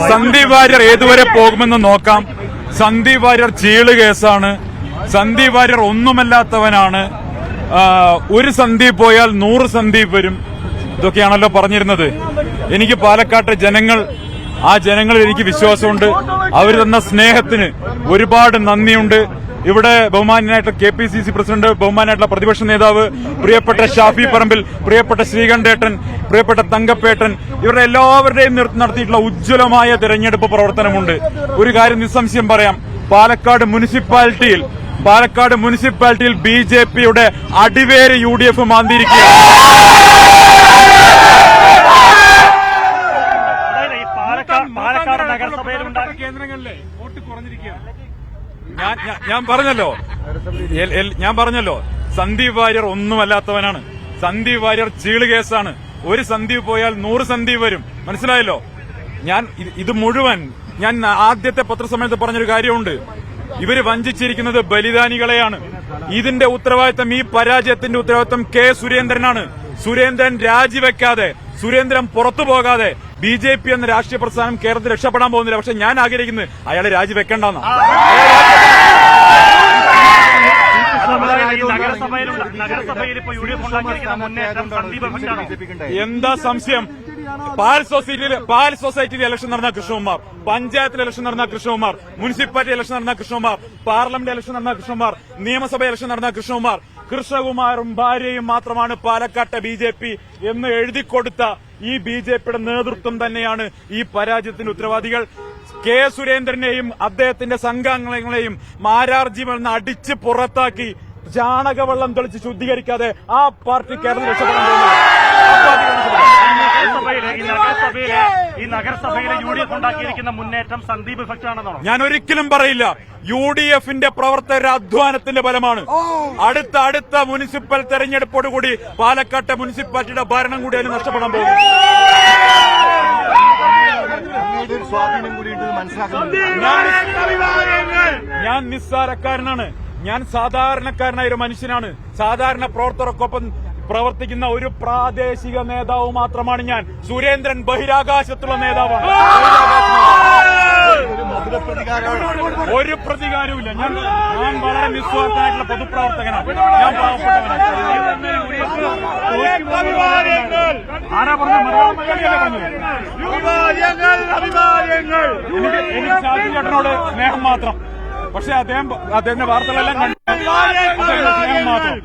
സന്ദീപ് വാര്യർ ഏതുവരെ പോകുമെന്ന് നോക്കാം. സന്ദീപ് വാര്യർ ചീള് കേസാണ്. സന്ദീപ് വാര്യർ ഒന്നുമല്ലാത്തവനാണ്. ഒരു സന്ദീപ് പോയാൽ 100 സന്ദീപ് വരും. ഇതൊക്കെയാണല്ലോ പറഞ്ഞിരുന്നത്. എനിക്ക് പാലക്കാട്ടെ ജനങ്ങൾ, ആ ജനങ്ങളിൽ എനിക്ക് വിശ്വാസമുണ്ട്. അവർ തന്ന സ്നേഹത്തിന് ഒരുപാട് നന്ദിയുണ്ട്. ഇവിടെ ബഹുമാനായിട്ടുള്ള KPCC പ്രസിഡന്റ്, ബഹുമാനായിട്ടുള്ള പ്രതിപക്ഷ നേതാവ്, പ്രിയപ്പെട്ട ഷാഫി പറമ്പിൽ, പ്രിയപ്പെട്ട ശ്രീകണ്ഠേട്ടൻ, പ്രിയപ്പെട്ട തങ്കപ്പേട്ടൻ, ഇവരുടെ എല്ലാവരുടെയും നടത്തിയിട്ടുള്ള ഉജ്ജ്വലമായ തെരഞ്ഞെടുപ്പ് പ്രവർത്തനമുണ്ട്. ഒരു കാര്യം നിസ്സംശയം പറയാം, പാലക്കാട് മുനിസിപ്പാലിറ്റിയിൽ BJPയുടെ അടിവേര് UDF മാന്തിയിരിക്കുകയാണ്. കേന്ദ്രങ്ങളിലെ വോട്ട് കുറഞ്ഞിരിക്കുകയാണ്. ഞാൻ പറഞ്ഞല്ലോ സന്ദീപ് വാര്യർ ഒന്നുമല്ലാത്തവനാണ്. സന്ദീപ് വാര്യർ ചീള് കേസാണ്. ഒരു സന്ദീപ് പോയാൽ 100 സന്ദീപ് വരും. മനസ്സിലായല്ലോ? ഇത് മുഴുവൻ ഞാൻ ആദ്യത്തെ പത്രസമ്മേളനത്തിൽ പറഞ്ഞൊരു കാര്യമുണ്ട്. ഇവര് വഞ്ചിച്ചിരിക്കുന്നത് ബലിദാനികളെയാണ്. ഇതിന്റെ ഉത്തരവാദിത്തം, ഈ പരാജയത്തിന്റെ ഉത്തരവാദിത്തം സുരേന്ദ്രനാണ്. സുരേന്ദ്രൻ രാജിവെക്കാതെ, സുരേന്ദ്രൻ പുറത്തു പോകാതെ BJP എന്ന രാഷ്ട്രീയ പ്രസ്ഥാനം കേരളത്തിൽ രക്ഷപ്പെടാൻ പോകുന്നില്ല. പക്ഷെ ഞാൻ ആഗ്രഹിക്കുന്നത് അയാളെ രാജിവെക്കേണ്ടെന്നാണ്. എന്താ സംശയം? പാൽ സൊസൈറ്റിയിൽ ഇലക്ഷൻ നടന്ന കൃഷ്ണകുമാർ, പഞ്ചായത്തിൽ ഇലക്ഷൻ നടന്ന കൃഷ്ണകുമാർ, മുനിസിപ്പാലിറ്റി ഇലക്ഷൻ നടന്ന കൃഷ്ണകുമാർ, പാർലമെന്റ് ഇലക്ഷൻ നടന്ന കൃഷ്ണകുമാർ, നിയമസഭ ഇലക്ഷൻ നടന്ന കൃഷ്ണകുമാറും ഭാര്യയും മാത്രമാണ് പാലക്കാട്ടെ BJP എന്ന് എഴുതിക്കൊടുത്ത ഈ BJPയുടെ നേതൃത്വം തന്നെയാണ് ഈ പരാജയത്തിന് ഉത്തരവാദികൾ. സുരേന്ദ്രനെയും അദ്ദേഹത്തിന്റെ സംഘാംഗങ്ങളെയും മാരാർജിമെന്ന് അടിച്ച് പുറത്താക്കി ചാണകവെള്ളം തെളിച്ച് ശുദ്ധീകരിക്കാതെ ആ പാർട്ടി കേരളം രക്ഷപ്പെടാൻ ഈ നഗരസഭയിലെ UDF ഉണ്ടാക്കിയിരിക്കുന്ന മുന്നേറ്റം സന്ദീപ് ഇഫക്റ്റ് ആണെന്നോ? ഞാൻ ഒരിക്കലും പറയില്ല. UDFന്റെ പ്രവർത്തകരുടെ അധ്വാനത്തിന്റെ ഫലമാണ്. അടുത്ത മുനിസിപ്പൽ തെരഞ്ഞെടുപ്പോടുകൂടി പാലക്കാട്ടെ മുനിസിപ്പാലിറ്റിയുടെ ഭരണം കൂടി അതിന് നഷ്ടപ്പെടാൻ പോകും. ഞാൻ നിസ്സാരക്കാരനാണ്. ഞാൻ സാധാരണക്കാരനായ ഒരു മനുഷ്യനാണ്. സാധാരണ പ്രവർത്തകർക്കൊപ്പം പ്രവർത്തിക്കുന്ന ഒരു പ്രാദേശിക നേതാവ് മാത്രമാണ് ഞാൻ. സുരേന്ദ്രൻ ബഹിരാകാശത്തുള്ള നേതാവാണ്. ഒരു പ്രതികാരവുമില്ല. ഞാൻ വളരെ നിസ്വാർത്ഥനായിട്ടുള്ള പൊതുപ്രവർത്തകനാണ്. ഞാൻ പാവപ്പെട്ടവനാണ്. എനിക്ക് ഷാജി ചേട്ടനോട് സ്നേഹം മാത്രം. പക്ഷെ അദ്ദേഹത്തിന്റെ വാർത്തകളെല്ലാം കണ്ടു സ്നേഹം മാത്രം.